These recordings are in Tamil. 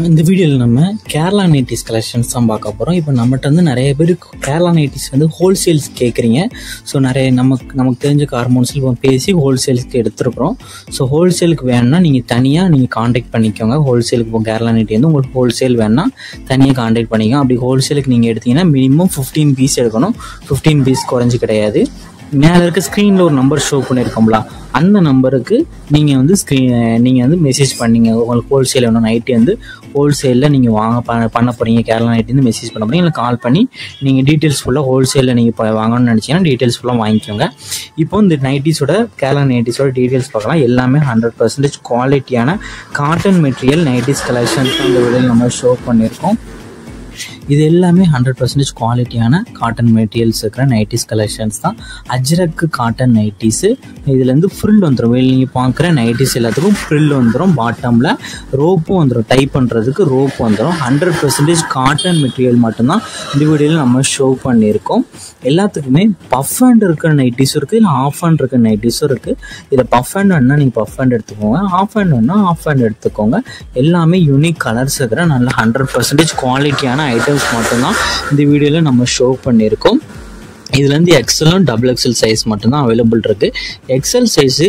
இந்த வீடியோவில் நம்ம கேரளா நைட்டிஸ் கலெக்ஷன்ஸ் தான் பார்க்க போகிறோம். இப்போ நம்மகிட்ட வந்து நிறைய பேர் கேரளா நைட்டிஸ் வந்து ஹோல்சேல்ஸ் கேட்குறீங்க. ஸோ நிறைய நமக்கு தெரிஞ்ச ஹார்மோன்ஸில் இப்போ பேசி ஹோல்சேலுக்கு எடுத்துருக்குறோம். ஸோ ஹோல்சேலுக்கு வேணும்னா நீங்கள் தனியாக காண்டாக்ட் பண்ணிக்கோங்க. ஹோல்சேலுக்கு இப்போ கேரளா நைட்டி வந்து உங்களுக்கு ஹோல்சேல் வேணும்னா தனியாக காண்டாக்ட் பண்ணிக்கோங்க. அப்படி ஹோல்சேலுக்கு நீங்கள் எடுத்தீங்கன்னா மினிமம் 15 பீஸ் எடுக்கணும். 15 பீஸ் குறைஞ்சி கிடையாது. மேலே இருக்க ஸ்க்ரீனில் ஒரு நம்பர் ஷோ பண்ணியிருக்கோம்ல, அந்த நம்பருக்கு நீங்கள் வந்து மெசேஜ் பண்ணிங்க. உங்களுக்கு ஹோல்சேல் வேணும் நைட்டி வந்து ஹோல்சேலில் நீங்கள் பண்ண போகிறீங்க, கேரளா நைட்டி வந்து மெசேஜ் பண்ண போகிறீங்க. இல்லை கால் பண்ணி நீங்கள் டீட்டெயில்ஸ் ஃபுல்லாக ஹோல்சேலில் நீங்கள் இப்போ வாங்கணும்னு நினச்சிங்கன்னா டீட்டெயில்ஸ் ஃபுல்லாக வாங்கிக்கோங்க. இப்போ இந்த நைட்டிஸோட கேரளா நைட்டிஸோட டீட்டெயில்ஸ் பார்க்கலாம். எல்லாமே 100% குவாலிட்டியான காட்டன் மெட்டீரியல் நைட்டிஸ் கலெக்ஷன்ஸ் அந்த வீடியோவில் நம்ம ஷோ பண்ணியிருக்கோம். இது எல்லாமே 100% குவாலிட்டியான காட்டன் மெட்டீரியல்ஸ் இருக்கிற நைட்டிஸ் கலெக்ஷன்ஸ் தான். Ajrakh cotton nighties. இதுலேருந்து ஃப்ரில் வந்துடும். நீங்கள் பார்க்குற நைட்டிஸ் எல்லாத்துக்கும் ஃப்ரில் வந்துடும். பாட்டமில் ரோப்பும் வந்துடும். டைப் பண்ணுறதுக்கு ரோப் வந்துடும். 100% காட்டன் மெட்டீரியல் மட்டும்தான் இந்த வீடியோவில் நம்ம ஷோ பண்ணியிருக்கோம். எல்லாத்துக்குமே பஃப் ஹேண்ட் இருக்கிற நைட்டிஸும் இருக்குது, இல்லை ஆஃப் ஹேண்ட் இருக்கிற நைட்டிஸும் இருக்குது. இதில் பஃப் ஹேண்ட் வேணுன்னா நீங்கள் பஃப் ஹேண்ட் எடுத்துக்கோங்க, ஆஃப் ஹேண்ட் வேணுன்னா ஆஃப் ஹேண்ட் எடுத்துக்கோங்க. எல்லாமே யூனிக் கலர்ஸ் இருக்கிற நல்ல 100% குவாலிட்டியான ஐட்டம்ஸ் மட்டும்தான் இந்த வீடியோவில் நம்ம ஷோ பண்ணியிருக்கோம். இதுலேருந்து எக்ஸலும் XXL சைஸ் மட்டும்தான் அவைலபிள் இருக்குது. எக்ஸல் சைஸு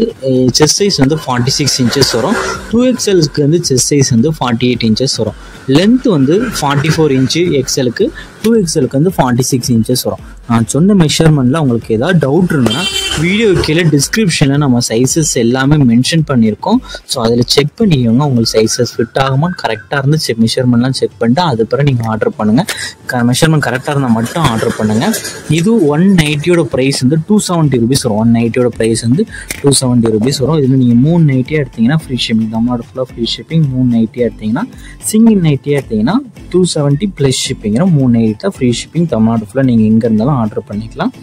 செஸ்ட் சைஸ் வந்து 46 இன்ச்சஸ் வரும். 2XLக்கு வந்து செஸ்ட் சைஸ் வந்து 48 இன்ச்சஸ் வரும். லென்த் வந்து 44 இன்ச்சு எக்ஸலுக்கு, 2XLக்கு வந்து 46 இன்ச்சஸ் வரும். நான் சொன்ன மெஷர்மெண்ட்டில் உங்களுக்கு ஏதாவது டவுட் இருந்ததுன்னா வீடியோ கீழே டிஸ்கிரிப்ஷனில் நம்ம சைஸஸ் எல்லாமே மென்ஷன் பண்ணியிருக்கோம். ஸோ அதில் செக் பண்ணிக்கோங்க. உங்களுக்கு சைஸஸ் ஃபிட் ஆகுமான்னு கரெக்டாக இருந்து மெஷர்மெண்ட்லாம் செக் பண்ணிட்டு அது பிறகு நீங்கள் ஆர்டர் பண்ணுங்கள். மெஷர்மெண்ட் கரெக்டாக இருந்தால் மட்டும் ஆர்டர் பண்ணுங்கள். இது 1 நைட்டியோட ப்ரைஸ் வந்து 270 ருபீஸ் வரும். 1 நைட்டியோட ப்ரைஸ் வந்து 270 ருபீஸ் வரும். இதில் நீங்கள் 3 நைட்டியாக எடுத்திங்கன்னா ஃப்ரீ ஷிப்பிங். தமிழ்நாடு ஃபுல்லாக ஃப்ரீ ஷிப்பிங். 3 நைட்டியாக எடுத்திங்கன்னா, சிங்கிள் நைட்டியாக எடுத்திங்கன்னா 270 ப்ளஸ் ஷிப்பிங்கிற 3 நைட்டி தான் ஃப்ரீ ஷிப்பிங். தமிழ்நாடு ஃபுல்லாக நீங்கள் எங்கே இருந்தாலும் ஆர்டர் பண்ணிக்கலாம்.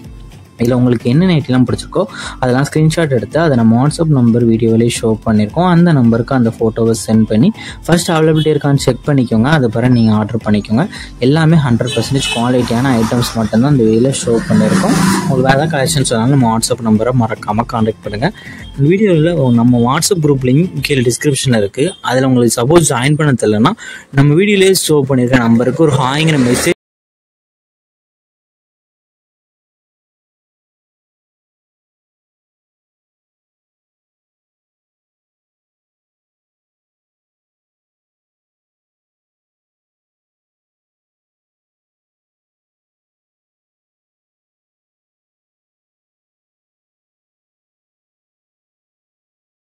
இதில் உங்களுக்கு என்ன நைட்டிலாம் பிடிச்சிருக்கோ அதெல்லாம் ஸ்க்ரீன்ஷாட் எடுத்து அதை நம்ம வாட்ஸ்அப் நம்பர் வீடியோவிலேயே ஷோ பண்ணியிருக்கோம். அந்த நம்பருக்கு அந்த ஃபோட்டோவை சென்ட் பண்ணி ஃபர்ஸ்ட் அவைலபிலிட்டி இருக்கான்னு செக் பண்ணிக்கோங்க. அது பிறகு நீங்கள் ஆர்டர் பண்ணிக்கோங்க. எல்லாமே 100% குவாலிட்டியான ஐட்டம்ஸ் மட்டும்தான் இந்த வீடியோவில் ஷோ பண்ணியிருக்கோம். உங்களுக்கு வேறு ஏதாவது கலெக்ஷன்ஸ் வேணாலும் நம்ம வாட்ஸ்அப் நம்பரை மறக்காமல் காண்டாக்ட் பண்ணுங்கள். வீடியோவில் நம்ம வாட்ஸ்அப் குரூப் லிங்க் கீழே டிஸ்கிரிப்ஷனில் இருக்குது. அதில் உங்களுக்கு சப்போஸ் ஜாயின் பண்ண தெரியலன்னா நம்ம வீடியோலேயே ஷோ பண்ணியிருக்க நம்பருக்கு ஒரு ஹாய்ங்கிற மெசேஜ்